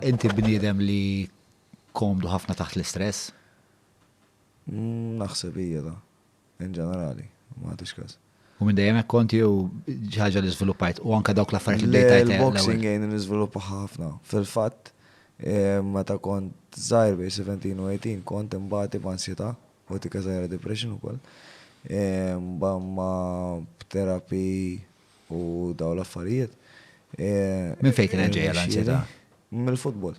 Inti bniedem li komdu ħafna taħt l-istress? Naħseb hija da, in ġenerali, ma għadix każ. U minn dejjem hekk konti jew ħaġa li żviluppajt u anke dawk l-affarijiet li bdejtajt Il-boxing jgħin niżviluppa ħafna. Fil-fatt, meta kont żgħir bej 17 u 18 kont imbagħad b'ansjetà u dik żgħira depression ukoll. Bamma b'terapi u daw l-affarijiet. Minn fejn kien ġejja l-ansjetà? Mill-futbol.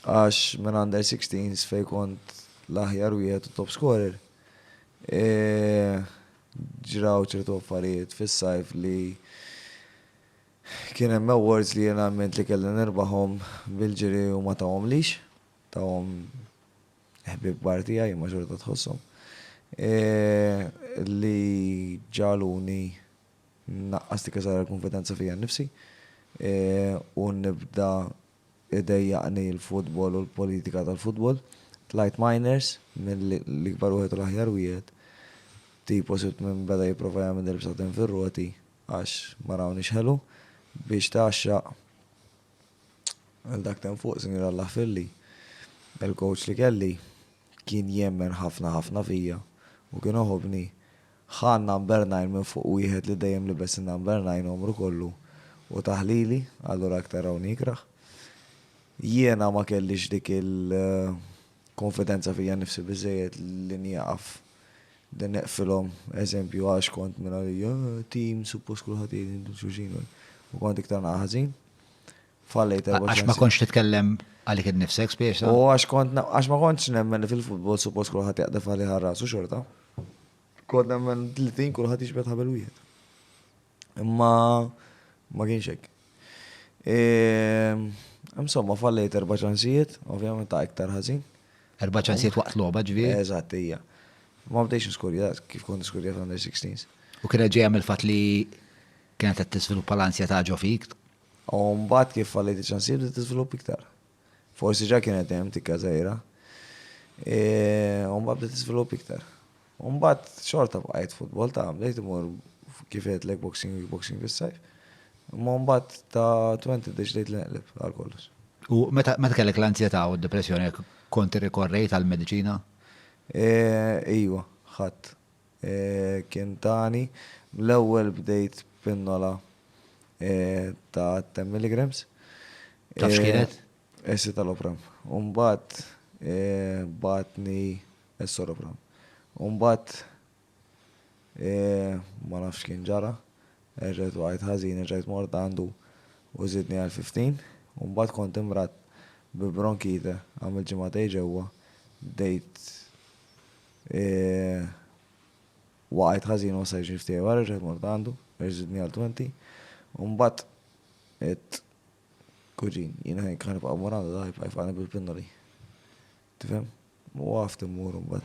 Għax minn under 16s fej kont l-aħjar wieħed u top scorer. Ġraw ċertu affarijiet fis-sajf li kien hemm awards li jien għamment li kelli nirbaħhom bil-ġiri u ma tawhom lix, tawhom ħbib kbar tiegħi ma xorta tħosshom. Li ġaluni naqqas dik żgħira l-konfidenza fija nnifsi u nibda idejjaqni l-futbol u l-politika tal-futbol. Tlajt minors mill-ikbar wieħed u l-aħjar wieħed. Tipo sibt minn beda jipprova jagħmel darbsatin fir-roti għax ma rawniex ħelu biex taxxaq dak ten fuq sinjura Allah filli. Il-coach li kelli kien jemmen ħafna fija u kien oħobni ħan number 9 minn fuq wieħed li dejjem libes in-number 9 umru kollu u taħlili, allura aktar hawn ikraħ. Jiena ma kellix dik il-konfidenza fija nnifsi biżejjed li nieqaf din neqfilhom eżempju għax kont minn għalli tim suppost kulħadd jgħidu xuxin u kont iktar ħażin. Fallejt Għax ma kontx titkellem għalik innifsek spiex? U għax ma kontx nemmen fil-futbol suppost kulħadd jaqdef għalih ħarrasu xorta. Kont nemmen 30 kulħadd jixbed ħabel wieħed. Imma ma kienx hekk. Insomma fallejt 4 ċansijiet, ovvjament ta' iktar ħażin. 4 ċansijiet waqt logħba ġifieri? Eżatt hija. Ma bdejx niskurja kif kont niskurja fl-under 16s. U kien ġejja mill-fatt li kienet qed tiżviluppa l-ansjetà ġo fik? U mbagħad kif fallejt iċ-ċansijiet bdiet tiżvilupp iktar. Forsi ġa kienet hemm tikka żgħira. U mbagħad bdiet tiżvilupp iktar. U mbagħad xorta bqajt futbol ta' bdejt imur kif qedlek boxing fis-sajf. Imma mbagħad ta' 20 bdejt l-neqleb għal kollox. U meta kellek l-ansjetà u d-depressjoni kont irrikorrejt għall-mediċina? Iwa, ħadd. Kien tani, l-ewwel bdejt pinnola ta' 10 milligrams. Taf x'kienet? Escitalopram. Mbagħad batni escitalopram. Mbagħad ma nafx kien ġara, rġajt waqgħet ħażin, rġajt mort għandu u żidni għal 15. Mbagħad kont imrat bi bronkite għamil ġimgħatej ġewwa, bdejt waqajt ħażin u sajġi ftijaj wara, ġed mort għandu, rġidni għal 20, mbagħad kuġin, jina ħajn kħan ibqa' mor għandu daħi bqaj faqni bil-pinnoli. Tifhem? U għaft immur mbagħad.